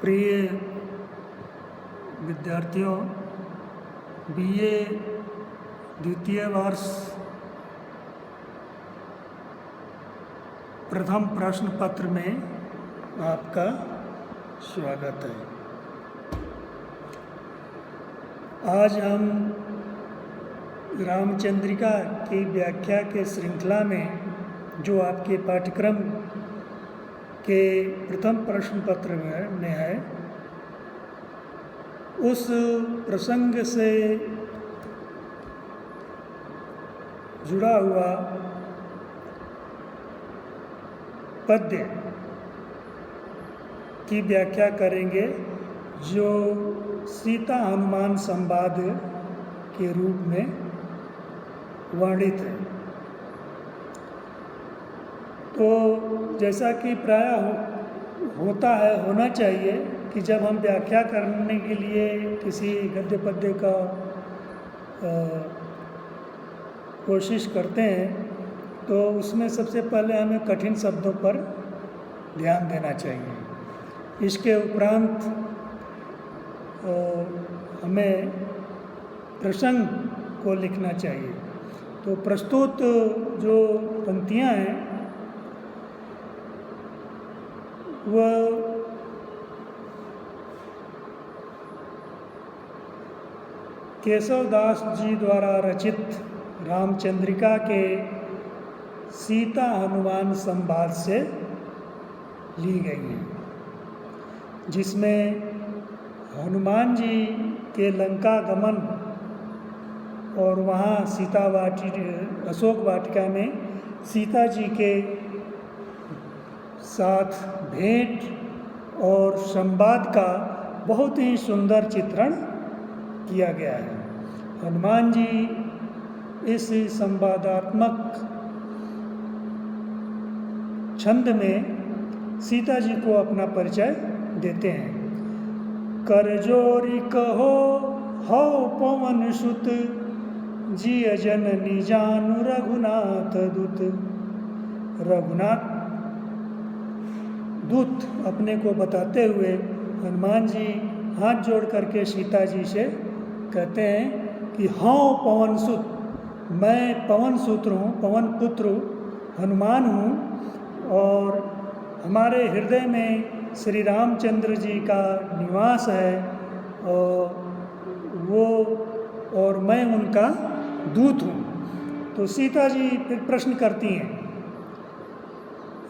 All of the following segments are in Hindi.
प्रिय विद्यार्थियों, बीए द्वितीय वर्ष प्रथम प्रश्न पत्र में आपका स्वागत है। आज हम रामचंद्रिका की व्याख्या के श्रृंखला में जो आपके पाठ्यक्रम के प्रथम प्रश्न पत्र में है, उस प्रसंग से जुड़ा हुआ पद्य की व्याख्या करेंगे जो सीता हनुमान संवाद के रूप में वर्णित है। तो जैसा कि प्रायः होना चाहिए कि जब हम व्याख्या करने के लिए किसी गद्य पद्य का कोशिश करते हैं तो उसमें सबसे पहले हमें कठिन शब्दों पर ध्यान देना चाहिए। इसके उपरांत हमें प्रसंग को लिखना चाहिए। तो प्रस्तुत जो पंक्तियां हैं वह केशवदास जी द्वारा रचित रामचंद्रिका के सीता हनुमान संवाद से ली गई हैं, जिसमें हनुमान जी के लंका गमन और वहाँ अशोक वाटिका में सीता जी के साथ भेंट और संवाद का बहुत ही सुंदर चित्रण किया गया है। हनुमान जी इस संवादात्मक छंद में सीता जी को अपना परिचय देते हैं। करजोरी कहो हौ पवन सुत, जिय जननी जानु रघुनाथ दूत। रघुनाथ दूत अपने को बताते हुए हनुमान जी हाथ जोड़ करके सीता जी से कहते हैं कि हाँ पवन सुत, मैं पवन पुत्र हूँ, पवन पुत्र हनुमान हूँ और हमारे हृदय में श्री रामचंद्र जी का निवास है और मैं उनका दूत हूँ। तो सीता जी फिर प्रश्न करती हैं,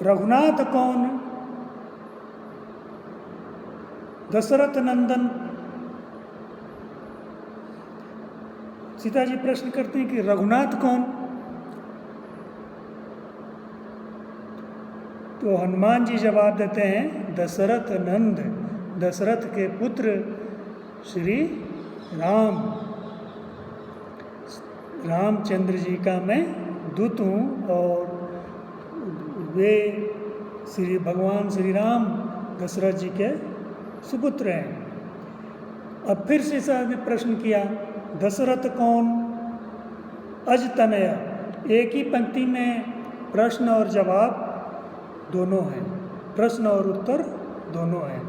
रघुनाथ कौन? दशरथ नंदन। सीता जी प्रश्न करती हैं कि रघुनाथ कौन? तो हनुमान जी जवाब देते हैं, दशरथ नंद, दशरथ के पुत्र श्री रामचंद्र जी का मैं दूत हूँ और वे भगवान श्री राम दशरथ जी के सुपुत्र हैं। अब फिर सीता ने प्रश्न किया, दशरथ कौन? अजतनया। एक ही पंक्ति में प्रश्न और जवाब दोनों हैं, प्रश्न और उत्तर दोनों हैं।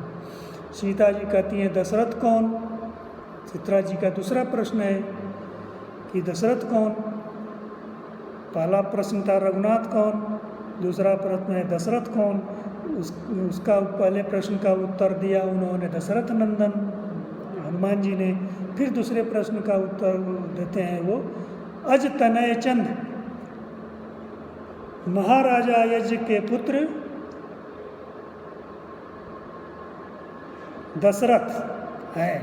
सीता जी कहती हैं दशरथ कौन? सीता जी का दूसरा प्रश्न है कि दशरथ कौन? पहला प्रश्न था रघुनाथ कौन, दूसरा प्रश्न है दशरथ कौन। उसका पहले प्रश्न का उत्तर दिया उन्होंने दशरथ नंदन हनुमान जी ने। फिर दूसरे प्रश्न का उत्तर देते हैं वो अजतनय चंद, महाराजा यज्ञ के पुत्र दशरथ हैं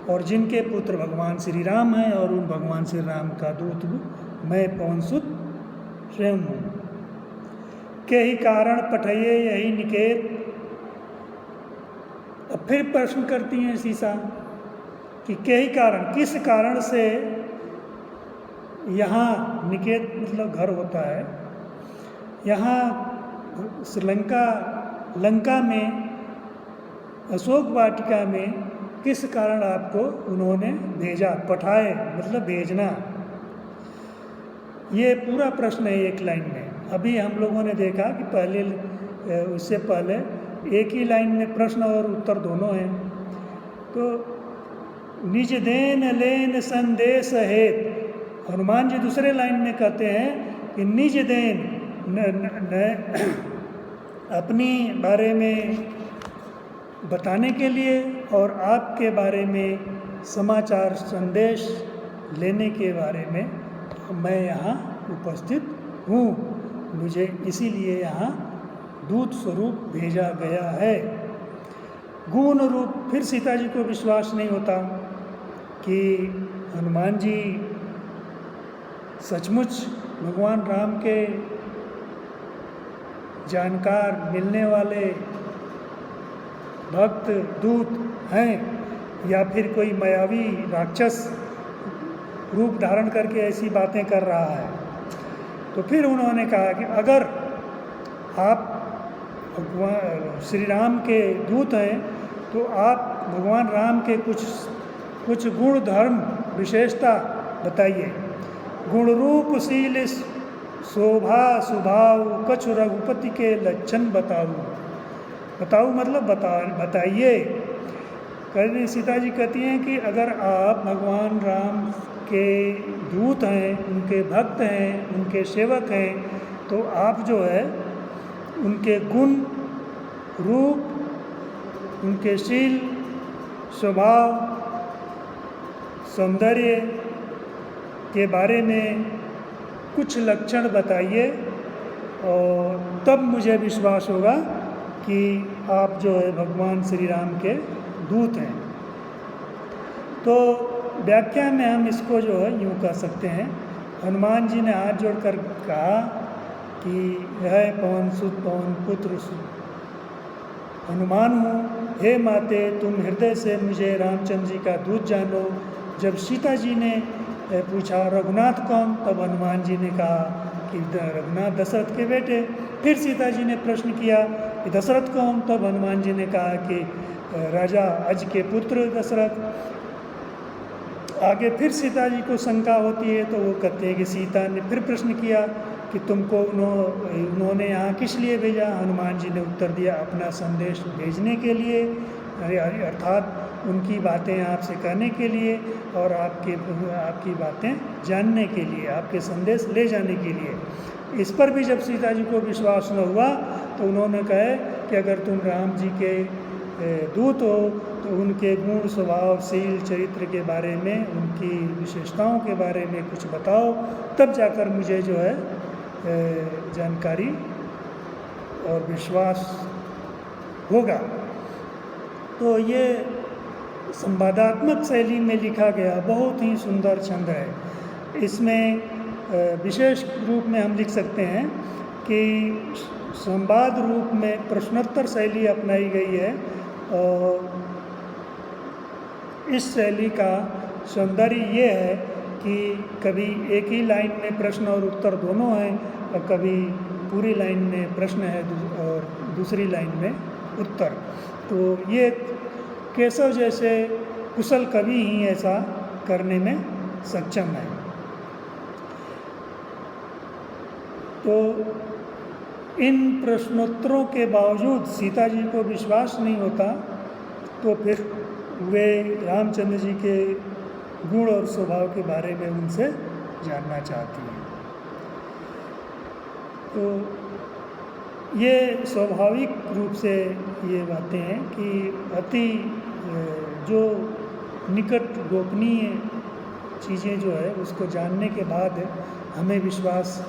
और जिनके पुत्र भगवान श्री राम हैं और उन भगवान श्री राम का दूत मैं पवन सुत स्वयं हूँ। के ही कारण पठये यही निकेत। अब फिर प्रश्न करती हैं सीता कि के ही कारण, किस कारण से यहाँ निकेत मतलब घर होता है, यहाँ लंका में अशोक वाटिका में किस कारण आपको उन्होंने भेजा? पठाए मतलब भेजना। ये पूरा प्रश्न है एक लाइन में। अभी हम लोगों ने देखा कि उससे पहले एक ही लाइन में प्रश्न और उत्तर दोनों हैं। तो निज देन लेन संदेश हेत, हनुमान जी दूसरे लाइन में कहते हैं कि निज देन अपनी बारे में बताने के लिए और आपके बारे में समाचार संदेश लेने के बारे में मैं यहाँ उपस्थित हूँ, मुझे इसीलिए यहाँ दूत स्वरूप भेजा गया है। गुण रूप, फिर सीता जी को विश्वास नहीं होता कि हनुमान जी सचमुच भगवान राम के जानकार, मिलने वाले भक्त दूत हैं या फिर कोई मायावी राक्षस रूप धारण करके ऐसी बातें कर रहा है। तो फिर उन्होंने कहा कि अगर आप भगवान श्री राम के दूत हैं तो आप भगवान राम के कुछ गुण धर्म विशेषता बताइए। गुण रूप शील शोभा स्वभाव कछु रघुपति के लक्षण बताओ मतलब बताइए। कहते सीता जी कहती हैं कि अगर आप भगवान राम के दूत हैं, उनके भक्त हैं, उनके सेवक हैं, तो आप जो है उनके गुण रूप, उनके शील स्वभाव सौंदर्य के बारे में कुछ लक्षण बताइए और तब मुझे विश्वास होगा कि आप जो है भगवान श्री राम के दूत हैं। तो व्याख्या में हम इसको जो है यूँ कह सकते हैं, हनुमान जी ने हाथ जोड़कर कहा कि यह पवन सुत पवन पुत्र हनुमान हूँ, हे माते तुम हृदय से मुझे रामचंद्र जी का दूत जानो। जब सीता जी ने पूछा रघुनाथ कौन, तब हनुमान जी ने कहा कि रघुनाथ दशरथ के बेटे। फिर सीता जी ने प्रश्न किया कि दशरथ कौन, तब हनुमान जी ने कहा कि राजा अज के पुत्र दशरथ। आगे फिर सीता जी को शंका होती है तो वो कहते हैं कि सीता ने फिर प्रश्न किया कि तुमको उन्होंने यहाँ किस लिए भेजा। हनुमान जी ने उत्तर दिया अपना संदेश भेजने के लिए, अर्थात उनकी बातें आपसे कहने के लिए और आपकी बातें जानने के लिए, आपके संदेश ले जाने के लिए। इस पर भी जब सीता जी को विश्वास न हुआ तो उन्होंने कहा कि अगर तुम राम जी के दूत हो तो उनके गुण स्वभाव शील चरित्र के बारे में, उनकी विशेषताओं के बारे में कुछ बताओ, तब जाकर मुझे जो है जानकारी और विश्वास होगा। तो ये संवादात्मक शैली में लिखा गया बहुत ही सुंदर छंद है। इसमें विशेष रूप में हम लिख सकते हैं कि संवाद रूप में प्रश्नोत्तर शैली अपनाई गई है और इस शैली का सौंदर्य ये है कि कभी एक ही लाइन में प्रश्न और उत्तर दोनों हैं और कभी पूरी लाइन में प्रश्न है और दूसरी लाइन में उत्तर। तो ये केशव जैसे कुशल कवि ही ऐसा करने में सक्षम है। तो इन प्रश्नोत्तरों के बावजूद सीता जी को विश्वास नहीं होता, तो फिर वे रामचंद्र जी के गुण और स्वभाव के बारे में उनसे जानना चाहती हैं। तो ये स्वाभाविक रूप से ये बातें हैं कि अति जो निकट गोपनीय चीज़ें जो है उसको जानने के बाद हमें विश्वास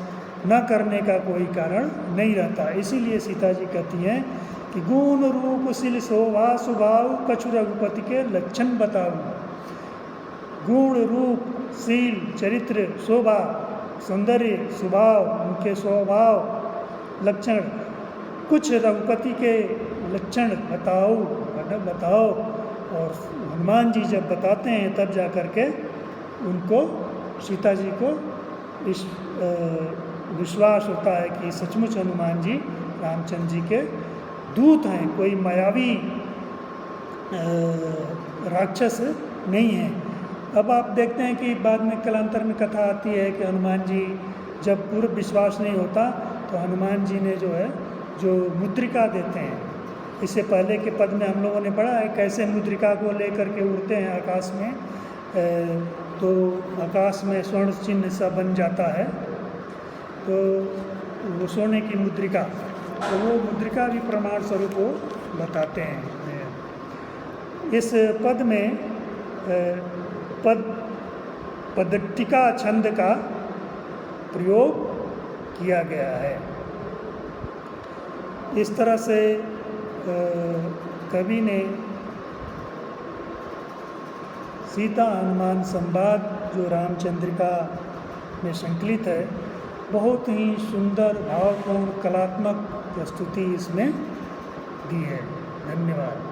न करने का कोई कारण नहीं रहता। इसीलिए सीता जी कहती हैं कि गुण रूप शील शोभा स्वभाव कछु रघुपति के लक्षण बताओ। गुण रूप शील चरित्र शोभा सौंदर्य स्वभाव, उनके स्वभाव लक्षण, कुछ रघुपति के लक्षण बताओ। और हनुमान जी जब बताते हैं तब जा कर के उनको, सीता जी को विश्वास होता है कि सचमुच हनुमान जी रामचंद्र जी के दूत हैं, कोई मायावी राक्षस नहीं है। अब आप देखते हैं कि बाद में कालांतर में कथा आती है कि हनुमान जी जब पूर्ण विश्वास नहीं होता तो हनुमान जी ने जो है जो मुद्रिका देते हैं, इससे पहले के पद में हम लोगों ने पढ़ा है कैसे मुद्रिका को लेकर के उड़ते हैं आकाश में, तो आकाश में स्वर्ण चिन्ह सा बन जाता है, तो वो सोने की मुद्रिका, तो वो मुद्रिका भी प्रमाण स्वरूप वो बताते हैं। इस पद में पदट्टिका छंद का प्रयोग किया गया है। इस तरह से कवि ने सीता हनुमान संवाद जो रामचंद्रिका में संकलित है, बहुत ही सुंदर भावपूर्ण कलात्मक प्रस्तुति इसमें दी है। धन्यवाद।